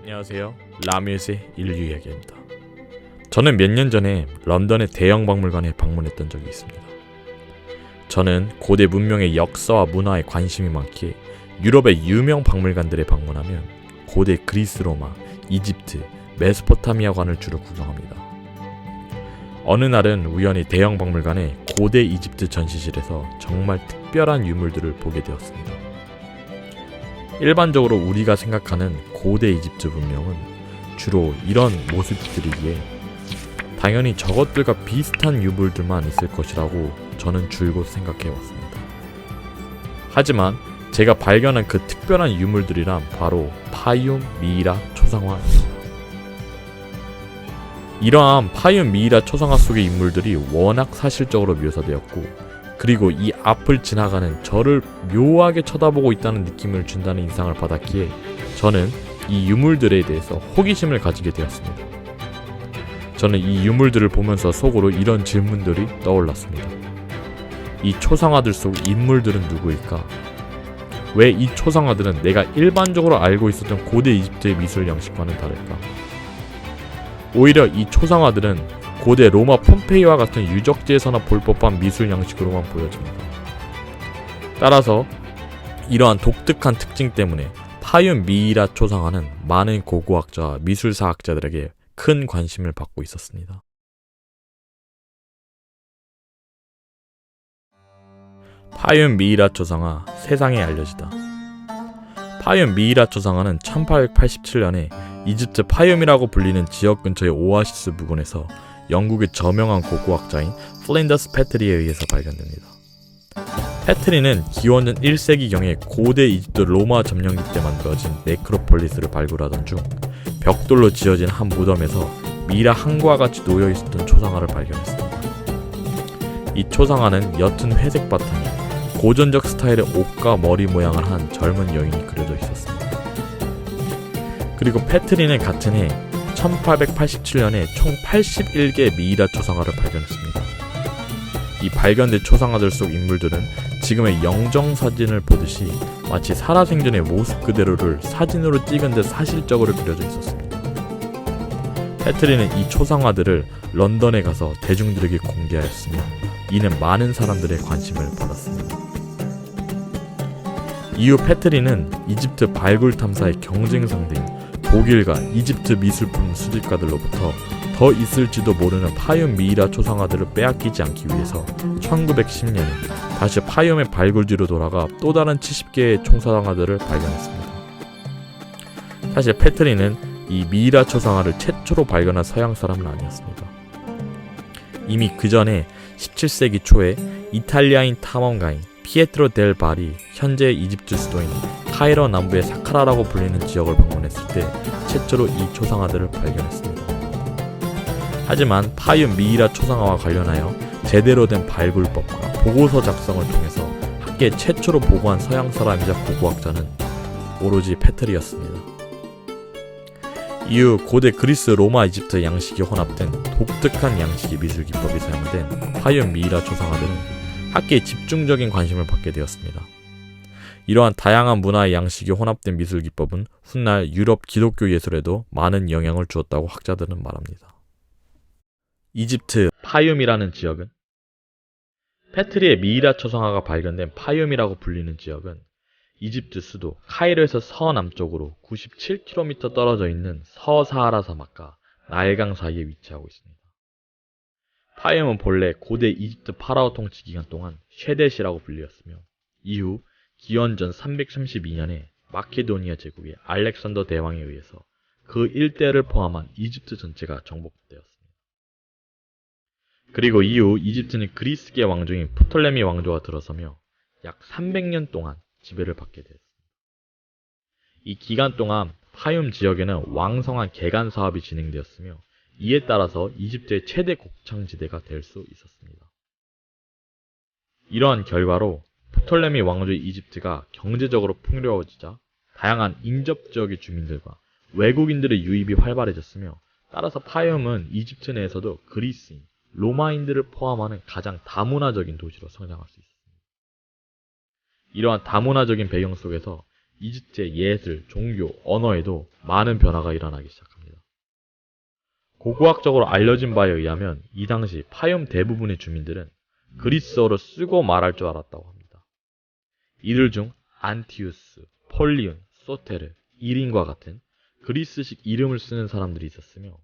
안녕하세요. 라뮤스의 인류 이야기입니다. 저는 몇 년 전에 런던의 대형 박물관에 방문했던 적이 있습니다. 저는 고대 문명의 역사와 문화에 관심이 많기에 유럽의 유명 박물관들에 방문하면 고대 그리스, 로마, 이집트, 메소포타미아관을 주로 구경합니다. 어느 날은 우연히 대형 박물관의 고대 이집트 전시실에서 정말 특별한 유물들을 보게 되었습니다. 일반적으로 우리가 생각하는 고대 이집트 문명은 주로 이런 모습들이기에 당연히 저것들과 비슷한 유물들만 있을 것이라고 저는 줄곧 생각해왔습니다. 하지만 제가 발견한 그 특별한 유물들이란 바로 파얰 미이라 초상화입니다. 이러한 파얰 미이라 초상화 속의 인물들이 워낙 사실적으로 묘사되었고, 그리고 이 앞을 지나가는 저를 묘하게 쳐다보고 있다는 느낌을 준다는 인상을 받았기에 저는 이 유물들에 대해서 호기심을 가지게 되었습니다. 저는 이 유물들을 보면서 속으로 이런 질문들이 떠올랐습니다. 이 초상화들 속 인물들은 누구일까? 왜 이 초상화들은 내가 일반적으로 알고 있었던 고대 이집트의 미술 양식과는 다를까? 오히려 이 초상화들은 고대 로마 폼페이와 같은 유적지에서나 볼 법한 미술 양식으로만 보여집니다. 따라서 이러한 독특한 특징 때문에 파얰 미이라 초상화는 많은 고고학자와 미술사학자들에게 큰 관심을 받고 있었습니다. 파얰 미이라 초상화 세상에 알려지다. 파얰 미이라 초상화는 1887년에 이집트 파얰이라고 불리는 지역 근처의 오아시스 부근에서 영국의 저명한 고고학자인 플린더스 패트리에 의해서 발견됩니다. 패트리는 기원전 1세기경에 고대 이집트 로마 점령기 때 만들어진 네크로폴리스를 발굴하던 중 벽돌로 지어진 한 무덤에서 미라 항구와 같이 놓여 있었던 초상화를 발견했습니다. 이 초상화는 옅은 회색 바탕에 고전적 스타일의 옷과 머리 모양을 한 젊은 여인이 그려져 있었습니다. 그리고 패트리는 같은 해 1887년에 총 81개의 미이라 초상화를 발견했습니다. 이 발견된 초상화들 속 인물들은 지금의 영정사진을 보듯이 마치 살아생전의 모습 그대로를 사진으로 찍은 듯 사실적으로 그려져 있었습니다. 패트리는 이 초상화들을 런던에 가서 대중들에게 공개하였으며 이는 많은 사람들의 관심을 받았습니다. 이후 패트리는 이집트 발굴 탐사의 경쟁 상대인 독일과 이집트 미술품 수집가들로부터 더 있을지도 모르는 파얰 미이라 초상화들을 빼앗기지 않기 위해서 1910년에 다시 파얰의 발굴지로 돌아가 또 다른 70개의 초상화들을 발견했습니다. 사실 패트리는 이 미이라 초상화를 최초로 발견한 서양 사람은 아니었습니다. 이미 그 전에 17세기 초에 이탈리아인 탐험가인 피에트로 델 발이 현재 이집트 수도인 카이로 남부의 사카라라고 불리는 지역을 방문했을 때 최초로 이 초상화들을 발견했습니다. 하지만 파얰 미이라 초상화와 관련하여 제대로 된 발굴법과 보고서 작성을 통해서 학계 최초로 보고한 서양 사람이자 고고학자는 오로지 패트리였습니다. 이후 고대 그리스, 로마, 이집트 양식이 혼합된 독특한 양식의 미술 기법이 사용된 파얰 미이라 초상화들은 학계에 집중적인 관심을 받게 되었습니다. 이러한 다양한 문화의 양식이 혼합된 미술 기법은 훗날 유럽 기독교 예술에도 많은 영향을 주었다고 학자들은 말합니다. 이집트 파얰이라는 지역은 패트리의 미이라 초상화가 발견된 파얰이라고 불리는 지역은 이집트 수도 카이로에서 서남쪽으로 97km 떨어져 있는 서사하라 사막과 나일강 사이에 위치하고 있습니다. 파얰은 본래 고대 이집트 파라오 통치 기간 동안 쉐댓이라고 불리었으며 이후 기원전 332년에 마케도니아 제국의 알렉산더 대왕에 의해서 그 일대를 포함한 이집트 전체가 정복되었습니다. 그리고 이후 이집트는 그리스계 왕조인 프톨레미 왕조가 들어서며 약 300년 동안 지배를 받게 되었습니다. 이 기간 동안 파얰 지역에는 왕성한 개간 사업이 진행되었으며 이에 따라서 이집트의 최대 곡창지대가 될 수 있었습니다. 이러한 결과로 프톨레미 왕조의 이집트가 경제적으로 풍요로워지자 다양한 인접 지역의 주민들과 외국인들의 유입이 활발해졌으며 따라서 파얰은 이집트 내에서도 그리스인, 로마인들을 포함하는 가장 다문화적인 도시로 성장할 수 있습니다. 이러한 다문화적인 배경 속에서 이집트의 예술, 종교, 언어에도 많은 변화가 일어나기 시작합니다. 고고학적으로 알려진 바에 의하면 이 당시 파얰 대부분의 주민들은 그리스어로 쓰고 말할 줄 알았다고 합니다. 이들 중 안티우스, 폴리온, 소테르, 이린과 같은 그리스식 이름을 쓰는 사람들이 있었으며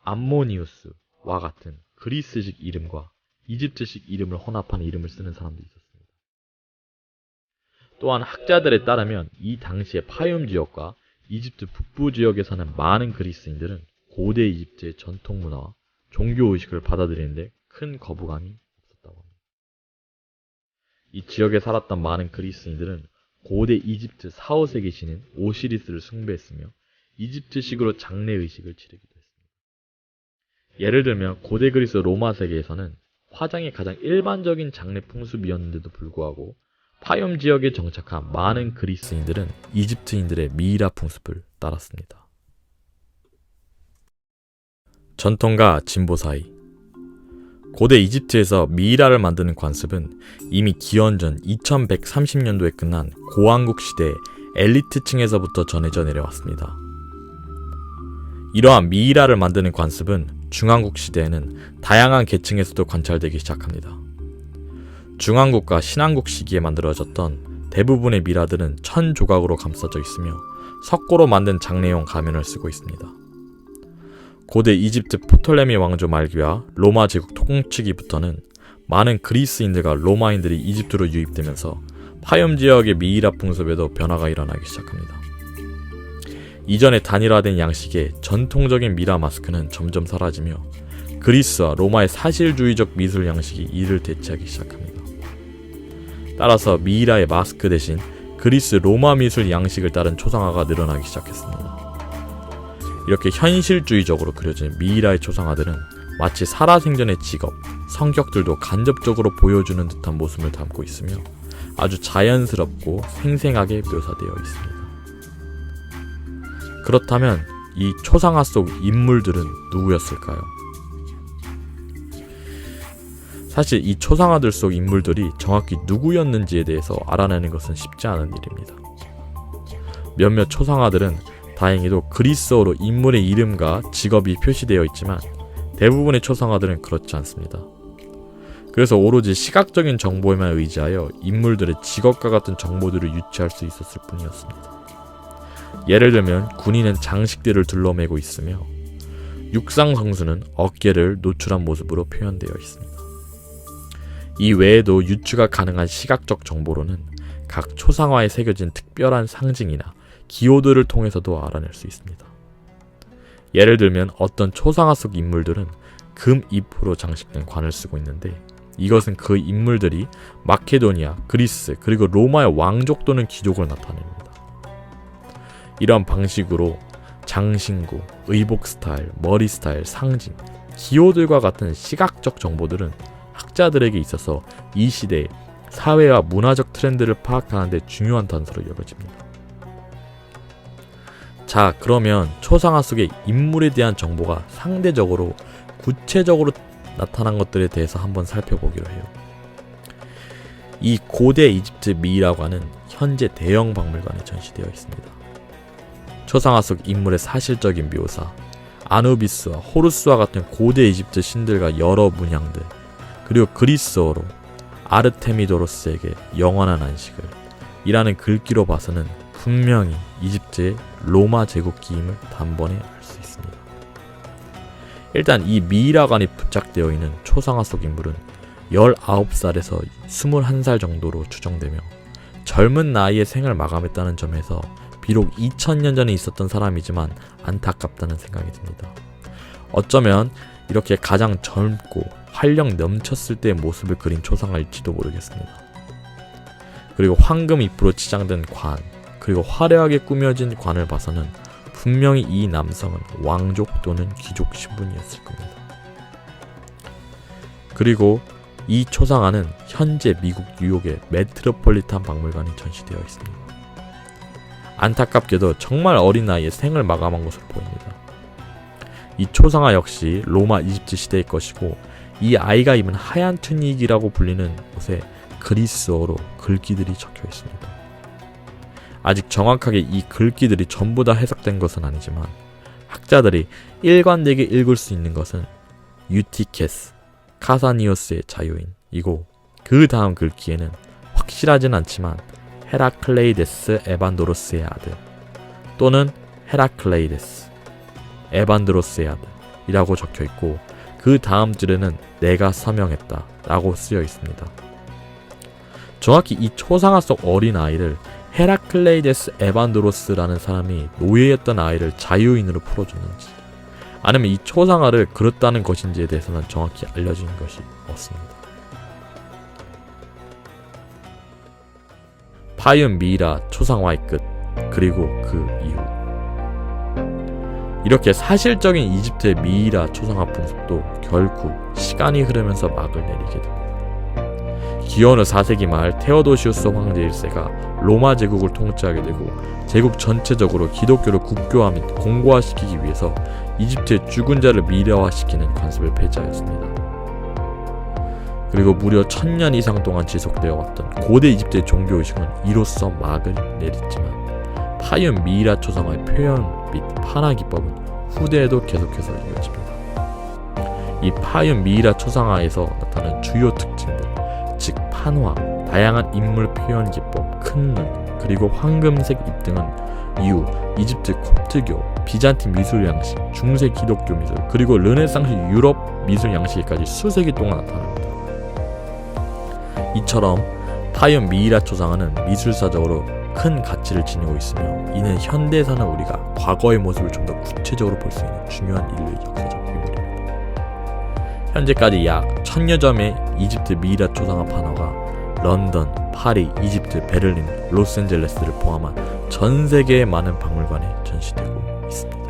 암모니우스와 같은 그리스식 이름과 이집트식 이름을 혼합한 이름을 쓰는 사람들이 있었습니다. 또한 학자들에 따르면 이 당시의 파얰 지역과 이집트 북부 지역에 사는 많은 그리스인들은 고대 이집트의 전통 문화와 종교 의식을 받아들이는데 큰 거부감이 없었다고 합니다. 이 지역에 살았던 많은 그리스인들은 고대 이집트 4, 5세기 신인 오시리스를 숭배했으며 이집트식으로 장례 의식을 치르기도 했습니다. 예를 들면 고대 그리스 로마 세계에서는 화장이 가장 일반적인 장례 풍습이었는데도 불구하고 파얰 지역에 정착한 많은 그리스인들은 이집트인들의 미이라 풍습을 따랐습니다. 전통과 진보 사이. 고대 이집트에서 미이라를 만드는 관습은 이미 기원전 2130년도에 끝난 고왕국 시대의 엘리트층에서부터 전해져 내려왔습니다. 이러한 미이라를 만드는 관습은 중왕국 시대에는 다양한 계층에서도 관찰되기 시작합니다. 중왕국과 신왕국 시기에 만들어졌던 대부분의 미라들은 천 조각으로 감싸져 있으며 석고로 만든 장례용 가면을 쓰고 있습니다. 고대 이집트 프톨레미 왕조 말기와 로마 제국 통치기부터는 많은 그리스인들과 로마인들이 이집트로 유입되면서 파얰 지역의 미이라 풍습에도 변화가 일어나기 시작합니다. 이전의 단일화된 양식의 전통적인 미라 마스크는 점점 사라지며 그리스와 로마의 사실주의적 미술 양식이 이를 대체하기 시작합니다. 따라서 미이라의 마스크 대신 그리스 로마 미술 양식을 따른 초상화가 늘어나기 시작했습니다. 이렇게 현실주의적으로 그려진 미이라의 초상화들은 마치 살아생전의 직업, 성격들도 간접적으로 보여주는 듯한 모습을 담고 있으며 아주 자연스럽고 생생하게 묘사되어 있습니다. 그렇다면 이 초상화 속 인물들은 누구였을까요? 사실 이 초상화들 속 인물들이 정확히 누구였는지에 대해서 알아내는 것은 쉽지 않은 일입니다. 몇몇 초상화들은 다행히도 그리스어로 인물의 이름과 직업이 표시되어 있지만 대부분의 초상화들은 그렇지 않습니다. 그래서 오로지 시각적인 정보에만 의지하여 인물들의 직업과 같은 정보들을 유추할 수 있었을 뿐이었습니다. 예를 들면 군인은 장식들을 둘러매고 있으며 육상 선수는 어깨를 노출한 모습으로 표현되어 있습니다. 이 외에도 유추가 가능한 시각적 정보로는 각 초상화에 새겨진 특별한 상징이나 기호들을 통해서도 알아낼 수 있습니다. 예를 들면 어떤 초상화 속 인물들은 금 잎으로 장식된 관을 쓰고 있는데 이것은 그 인물들이 마케도니아, 그리스, 그리고 로마의 왕족 또는 귀족을 나타냅니다. 이런 방식으로 장신구, 의복 스타일, 머리 스타일, 상징, 기호들과 같은 시각적 정보들은 학자들에게 있어서 이 시대의 사회와 문화적 트렌드를 파악하는 데 중요한 단서로 여겨집니다. 자, 그러면 초상화 속의 인물에 대한 정보가 상대적으로 구체적으로 나타난 것들에 대해서 한번 살펴보기로 해요. 이 고대 이집트 미이라관은 현재 대형 박물관에 전시되어 있습니다. 초상화 속 인물의 사실적인 묘사, 아누비스와 호루스와 같은 고대 이집트 신들과 여러 문양들, 그리고 그리스어로 아르테미도로스에게 영원한 안식을 이라는 글귀로 봐서는 분명히 이집트의 로마 제국기임을 단번에 알 수 있습니다. 일단 이 미이라관이 부착되어 있는 초상화 속 인물은 19살에서 21살 정도로 추정되며 젊은 나이에 생을 마감했다는 점에서 비록 2000년 전에 있었던 사람이지만 안타깝다는 생각이 듭니다. 어쩌면 이렇게 가장 젊고 활력 넘쳤을 때의 모습을 그린 초상화일지도 모르겠습니다. 그리고 황금 잎으로 치장된 관, 그리고 화려하게 꾸며진 관을 봐서는 분명히 이 남성은 왕족 또는 귀족 신분이었을 겁니다. 그리고 이 초상화는 현재 미국 뉴욕의 메트로폴리탄 박물관에 전시되어 있습니다. 안타깝게도 정말 어린 나이에 생을 마감한 것으로 보입니다. 이 초상화 역시 로마 이집트 시대의 것이고 이 아이가 입은 하얀 투닉이라고 불리는 옷에 그리스어로 글귀들이 적혀 있습니다. 아직 정확하게 이 글귀들이 전부 다 해석된 것은 아니지만 학자들이 일관되게 읽을 수 있는 것은 유티케스, 카사니오스의 자유인이고 그 다음 글귀에는 확실하진 않지만 헤라클레이데스 에반도로스의 아들 또는 헤라클레이데스 에반드로스의 아들이라고 적혀있고 그 다음 줄에는 내가 서명했다 라고 쓰여 있습니다. 정확히 이 초상화 속 어린 아이를 헤라클레이데스 에반드로스라는 사람이 노예였던 아이를 자유인으로 풀어줬는지 아니면 이 초상화를 그렸다는 것인지에 대해서는 정확히 알려진 것이 없습니다. 파이온 미이라 초상화의 끝 그리고 그 이후 이렇게 사실적인 이집트의 미이라 초상화 풍습도 결국 시간이 흐르면서 막을 내리게 됩니다. 기원후 4세기 말 테오도시우스 황제 1세가 로마 제국을 통치하게 되고 제국 전체적으로 기독교를 국교화 및 공고화시키기 위해서 이집트의 죽은 자를 미래화시키는 관습을 폐지하였습니다. 그리고 무려 1000년 이상 동안 지속되어 왔던 고대 이집트의 종교의식은 이로써 막을 내렸지만 파이온 미이라 초상화의 표현 및 판화 기법은 후대에도 계속해서 이어집니다. 이 파이온 미이라 초상화에서 나타나는 주요 특징들, 즉 판화, 다양한 인물 표현 기법, 큰 눈, 그리고 황금색 입 등은 이후 이집트 콥트교, 비잔틴 미술 양식, 중세 기독교 미술, 그리고 르네상스 유럽 미술 양식까지 수세기 동안 나타납니다. 이처럼 파이온 미이라 초상화는 미술사적으로 큰 가치를 지니고 있으며 이는 현대에 사는 우리가 과거의 모습을 좀 더 구체적으로 볼 수 있는 중요한 인류의 역사적 유물입니다. 현재까지 약 1000여 점의 이집트 미이라 초상화 판화가 런던, 파리, 이집트, 베를린, 로스앤젤레스를 포함한 전 세계의 많은 박물관에 전시되고 있습니다.